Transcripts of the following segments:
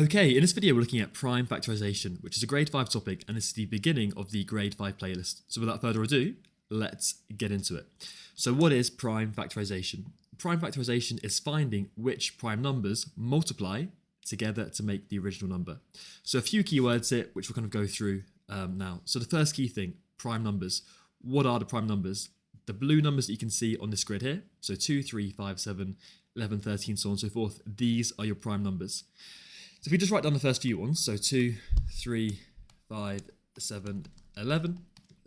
Okay, in this video we're looking at prime factorization, which is a grade 5 topic and it's the beginning of the grade 5 playlist. So without further ado, let's get into it. So what is prime factorization? Prime factorization is finding which prime numbers multiply together to make the original number. So a few keywords here, which we'll kind of go through now. So the first key thing, prime numbers. What are the prime numbers? The blue numbers that you can see on this grid here, so 2, 3, 5, 7, 11, 13, so on and so forth, these are your prime numbers. So if we just write down the first few ones, so 2, 3, 5, 7, 11,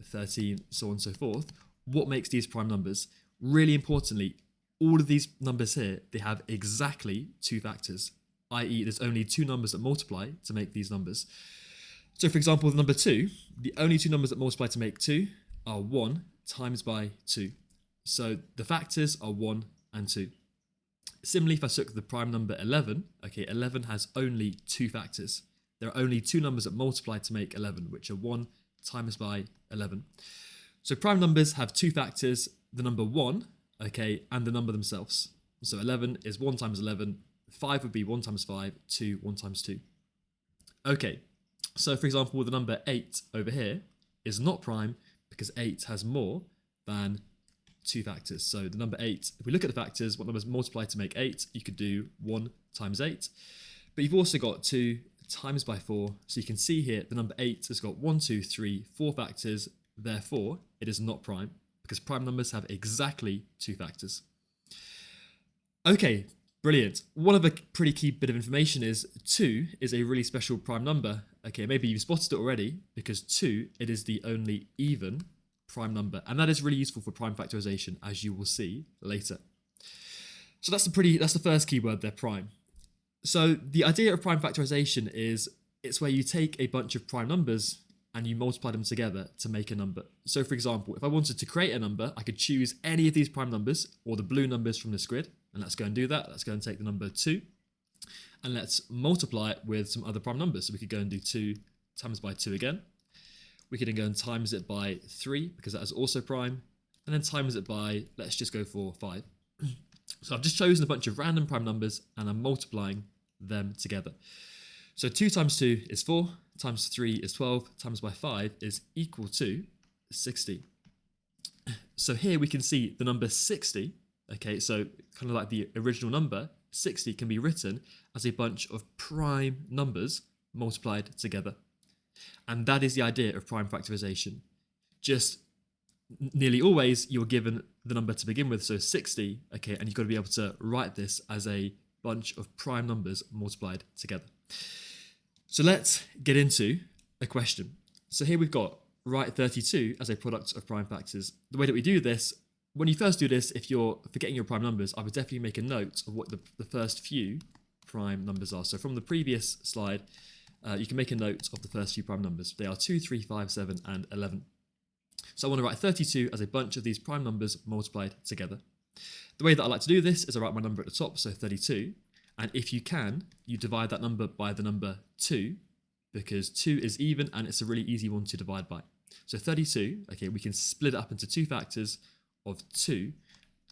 13, so on and so forth, what makes these prime numbers? Really importantly, all of these numbers here, they have exactly two factors, i.e. there's only two numbers that multiply to make these numbers. So for example, the number 2, the only two numbers that multiply to make 2 are 1 times by 2. So the factors are 1 and 2. Similarly, if I took the prime number 11, okay, 11 has only two factors. There are only two numbers that multiply to make 11, which are 1 times by 11. So prime numbers have two factors, the number 1, okay, and the number themselves. So 11 is 1 times 11, 5 would be 1 times 5, 2, 1 times 2. Okay, so for example, the number 8 over here is not prime because 8 has more than two factors. So the number 8, if we look at the factors, what numbers multiply to make 8, you could do 1 times 8. But you've also got 2 times by 4. So you can see here the number 8 has got 1, 2, 3, 4 factors. Therefore, it is not prime because prime numbers have exactly two factors. Okay, brilliant. One other pretty key bit of information is 2 is a really special prime number. Okay, maybe you've spotted it already because 2, it is the only even prime number, and that is really useful for prime factorization, as you will see later. So that's the first keyword there, prime. So the idea of prime factorization is it's where you take a bunch of prime numbers and you multiply them together to make a number. So for example, if I wanted to create a number, I could choose any of these prime numbers or the blue numbers from this grid, and let's go and do that. Let's go and take the number 2 and let's multiply it with some other prime numbers. So we could go and do 2 times by 2 again. We can then go and times it by 3 because that is also prime, and then times it by, let's just go for 5. So I've just chosen a bunch of random prime numbers and I'm multiplying them together. So 2 times 2 is 4, times 3 is 12, times by 5 is equal to 60. So here we can see the number 60, okay, so kind of like the original number, 60 can be written as a bunch of prime numbers multiplied together. And that is the idea of prime factorization. Just nearly always you're given the number to begin with, so 60, okay, and you've got to be able to write this as a bunch of prime numbers multiplied together. So let's get into a question. So here we've got write 32 as a product of prime factors. The way that we do this, when you first do this, if you're forgetting your prime numbers, I would definitely make a note of what the first few prime numbers are. So from the previous slide, you can make a note of the first few prime numbers. They are 2, 3, 5, 7, and 11. So I want to write 32 as a bunch of these prime numbers multiplied together. The way that I like to do this is I write my number at the top, so 32. And if you can, you divide that number by the number 2, because 2 is even and it's a really easy one to divide by. So 32, okay, we can split it up into two factors of 2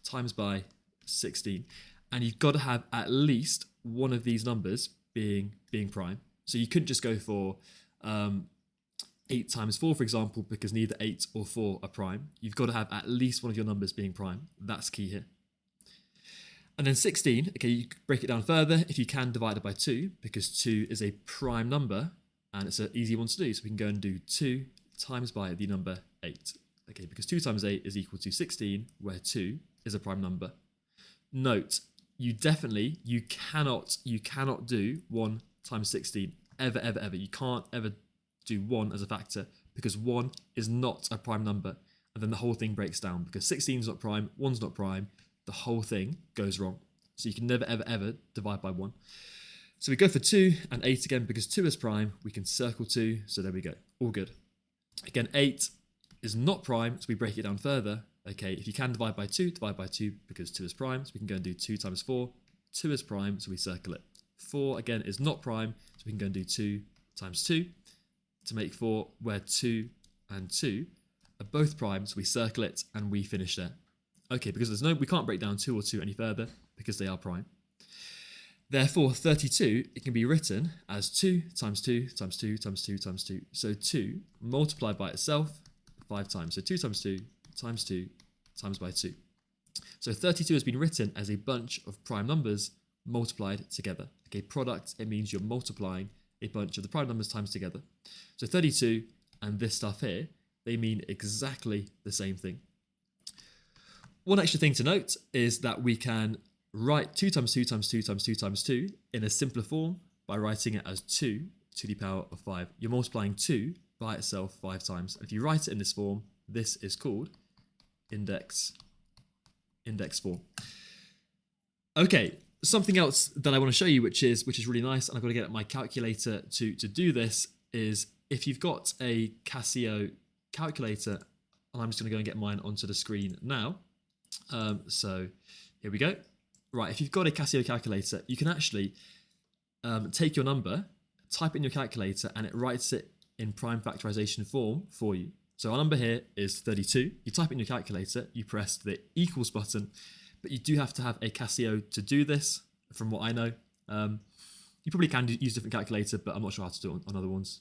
times by 16. And you've got to have at least one of these numbers being prime. So you couldn't just go for 8 times 4, for example, because neither 8 or 4 are prime. You've got to have at least one of your numbers being prime. That's key here. And then 16, okay, you break it down further. If you can, divide it by 2, because 2 is a prime number, and it's an easy one to do. So we can go and do 2 times by the number 8. Okay, because 2 times 8 is equal to 16, where 2 is a prime number. Note, you cannot do 1 times 16, ever. You can't ever do 1 as a factor because 1 is not a prime number, and then the whole thing breaks down because 16 is not prime, 1's not prime, the whole thing goes wrong. So you can never ever divide by 1. So we go for 2 and 8 again because 2 is prime, we can circle 2, so there we go, all good. Again, 8 is not prime, so we break it down further. Okay, if you can divide by 2 because 2 is prime, so we can go and do 2 times 4, 2 is prime, so we circle it. 4 again is not prime, so we can go and do 2 times 2 to make 4, where 2 and 2 are both prime, so we circle it and we finish there. Okay, because we can't break down 2 or 2 any further because they are prime. Therefore, 32, it can be written as 2 times 2 times 2 times 2 times 2. So 2 multiplied by itself 5 times. So 2 times 2 times 2 times by 2. So 32 has been written as a bunch of prime numbers multiplied together. Okay, product, it means you're multiplying a bunch of the prime numbers times together. So 32 and this stuff here, they mean exactly the same thing. One extra thing to note is that we can write 2 times 2 times 2 times 2 times 2 in a simpler form by writing it as 2 to the power of 5. You're multiplying 2 by itself 5 times. If you write it in this form, this is called index form. Okay, something else that I want to show you, which is really nice, and I've got to get my calculator to do this, is if you've got a Casio calculator, and I'm just going to go and get mine onto the screen now. So here we go. Right, if you've got a Casio calculator, you can actually take your number, type it in your calculator, and it writes it in prime factorization form for you. So our number here is 32. You type it in your calculator, you press the equals button, but you do have to have a Casio to do this, from what I know. You probably can use a different calculator, but I'm not sure how to do it on other ones.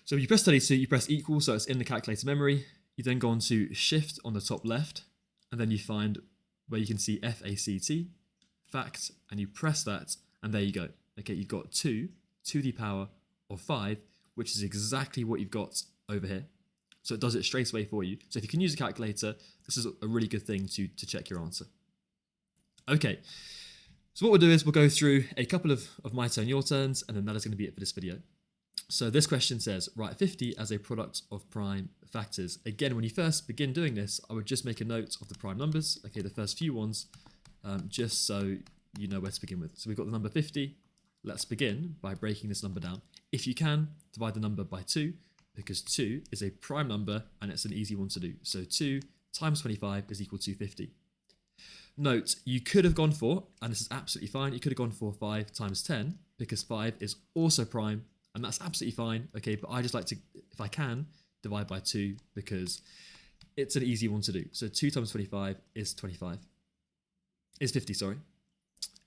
So you press 32, you press equal, so it's in the calculator memory. You then go on to shift on the top left, and then you find where you can see FACT, fact, and you press that, and there you go. Okay, you've got 2 to the power of 5, which is exactly what you've got over here. So it does it straight away for you. So if you can use a calculator, this is a really good thing to check your answer. Okay, so what we'll do is we'll go through a couple of my turn, your turns, and then that is going to be it for this video. So this question says, write 50 as a product of prime factors. Again, when you first begin doing this, I would just make a note of the prime numbers, okay, the first few ones, just so you know where to begin with. So we've got the number 50. Let's begin by breaking this number down. If you can, divide the number by 2, because 2 is a prime number and it's an easy one to do. So 2 times 25 is equal to 50. Note, you could have gone for, and this is absolutely fine, you could have gone for 5 times 10, because 5 is also prime, and that's absolutely fine, okay, but I just like to, if I can, divide by 2, because it's an easy one to do. So 2 times 25 is 50, sorry.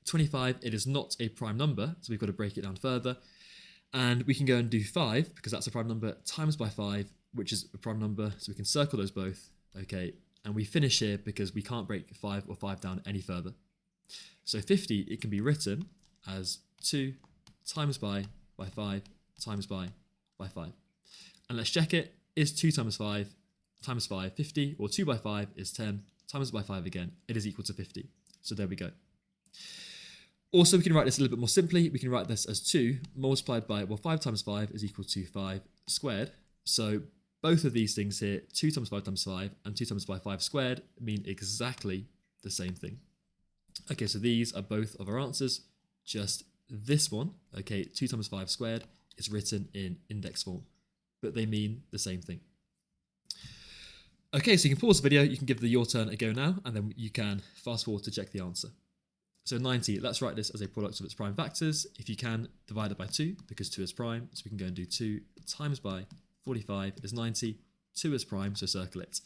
25, it is not a prime number, so we've got to break it down further. And we can go and do 5, because that's a prime number, times by 5, which is a prime number, so we can circle those both, okay. And we finish here because we can't break 5 or 5 down any further. So 50, it can be written as 2 times by 5 times by 5. And let's check it. Is 2 times 5 50, or 2 by 5 is 10, times by 5 again, it is equal to 50. So there we go. Also, we can write this a little bit more simply. We can write this as 2 multiplied by, well, 5 times 5 is equal to 5 squared. So both of these things here, 2 times 5 times 5 and 2 times by 5 squared, mean exactly the same thing. Okay, so these are both of our answers. Just this one, okay, 2 times 5 squared is written in index form, but they mean the same thing. Okay, so you can pause the video, you can give the your turn a go now, and then you can fast forward to check the answer. So 90, let's write this as a product of its prime factors. If you can, divide it by 2, because 2 is prime, so we can go and do 2 times by 45 is 90, 2 is prime, so circle it.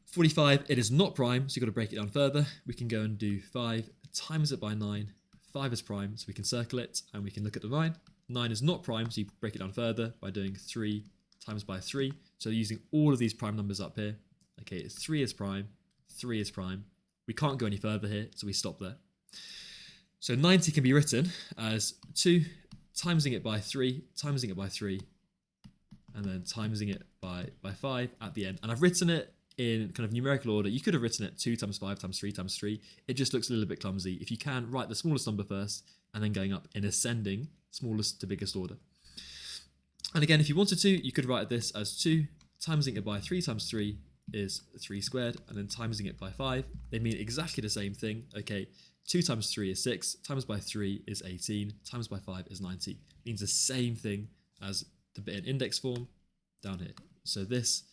45, it is not prime, so you've got to break it down further. We can go and do 5 times it by 9, 5 is prime, so we can circle it, and we can look at the 9. 9 is not prime, so you break it down further by doing 3 times by 3. So using all of these prime numbers up here. Okay, 3 is prime, 3 is prime. We can't go any further here, so we stop there. So 90 can be written as 2 timesing it by 3, timesing it by 3, and then timesing it by 5 at the end. And I've written it in kind of numerical order. You could have written it 2 times 5 times 3 times 3. It just looks a little bit clumsy. If you can, write the smallest number first, and then going up in ascending, smallest to biggest order. And again, if you wanted to, you could write this as 2 timesing it by 3 times 3 is 3 squared, and then timesing it by 5. They mean exactly the same thing. Okay, 2 times 3 is 6, times by 3 is 18, times by 5 is 90. Means the same thing as the bit in index form down here. So this,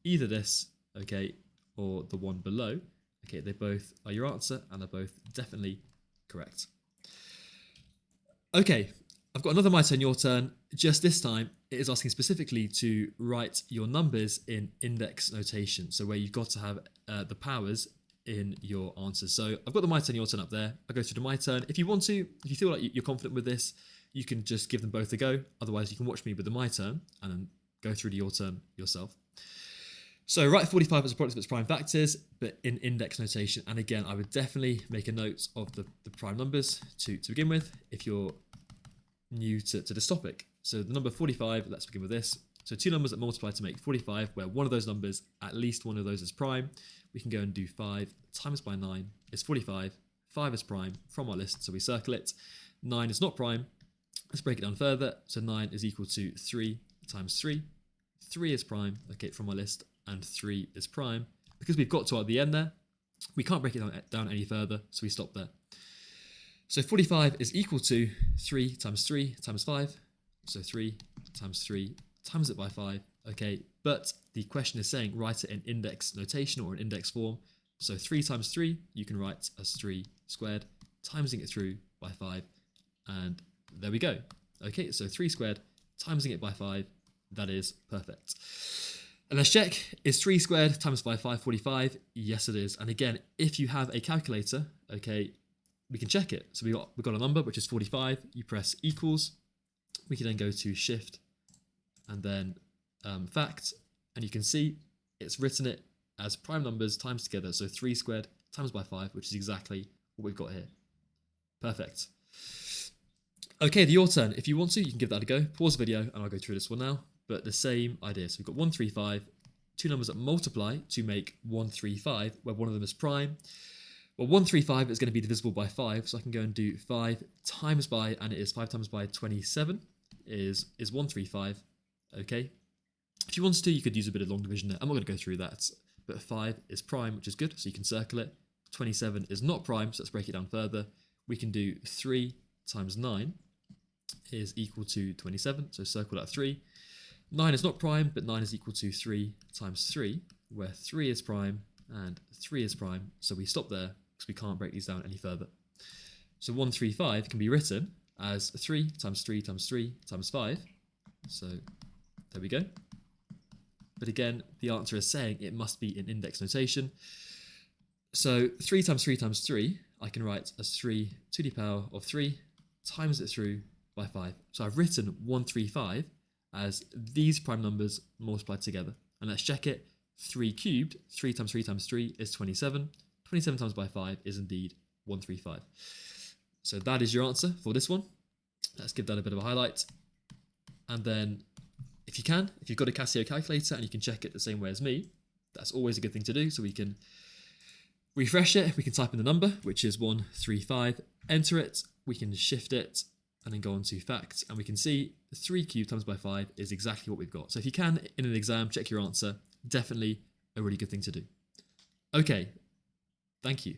either this, okay, or the one below, okay, they both are your answer, and they're both definitely correct. Okay, I've got another my turn, your turn. Just this time, it is asking specifically to write your numbers in index notation. So where you've got to have the powers in your answers. So I've got the my turn, your turn up there. I'll go through to my turn. If you want to, if you feel like you're confident with this, you can just give them both a go. Otherwise, you can watch me with the my turn and then go through to your turn yourself. So write 45 as a product of its prime factors, but in index notation. And again, I would definitely make a note of the prime numbers to begin with if you're new to this topic. So the number 45, let's begin with this. So two numbers that multiply to make 45, where one of those numbers, at least one of those is prime. We can go and do 5 times by 9 is 45. 5 is prime from our list, so we circle it. 9 is not prime. Let's break it down further. So 9 is equal to 3 times 3. 3 is prime, okay, from our list, and 3 is prime. Because we've got to at the end there, we can't break it down any further, so we stop there. So 45 is equal to 3 times 3 times 5. So 3 times 3 times it by 5, okay? But the question is saying write it in index notation or in index form. So 3 times 3 you can write as 3 squared, timesing it through by 5, and there we go. Okay, so 3 squared, timesing it by 5, that is perfect. And let's check, is 3 squared times by 5 45? Yes, it is. And again, if you have a calculator, okay, we can check it. So we've got a number, which is 45. You press equals. We can then go to shift and then fact. And you can see it's written it as prime numbers times together. So 3 squared times by 5, which is exactly what we've got here. Perfect. Okay, your turn. If you want to, you can give that a go. Pause the video and I'll go through this one now. But the same idea. So we've got 135, two numbers that multiply to make 135, where one of them is prime. Well, 135 is going to be divisible by 5, so I can go and do 5 times by, and it is 5 times by 27 is 135, okay? If you wanted to, you could use a bit of long division there. I'm not going to go through that, but 5 is prime, which is good, so you can circle it. 27 is not prime, so let's break it down further. We can do 3 times 9 is equal to 27, so circle that 3. 9 is not prime, but 9 is equal to 3 times 3, where 3 is prime and 3 is prime, so we stop there because we can't break these down any further. So 135 can be written as 3 times 3 times 3 times 5, so there we go. But again, the answer is saying it must be in index notation. So 3 times 3 times 3, I can write as 3 to the power of 3 times it through by 5. So I've written 135 as these prime numbers multiplied together. And let's check it. 3 cubed, 3 times 3 times 3 is 27. 27 times by 5 is indeed 135. So that is your answer for this one. Let's give that a bit of a highlight. And then if you can, if you've got a Casio calculator and you can check it the same way as me, that's always a good thing to do. So we can refresh it. We can type in the number, which is 135, enter it. We can shift it and then go on to fact. And we can see 3 cubed times by 5 is exactly what we've got. So if you can, in an exam, check your answer. Definitely a really good thing to do. Okay, thank you.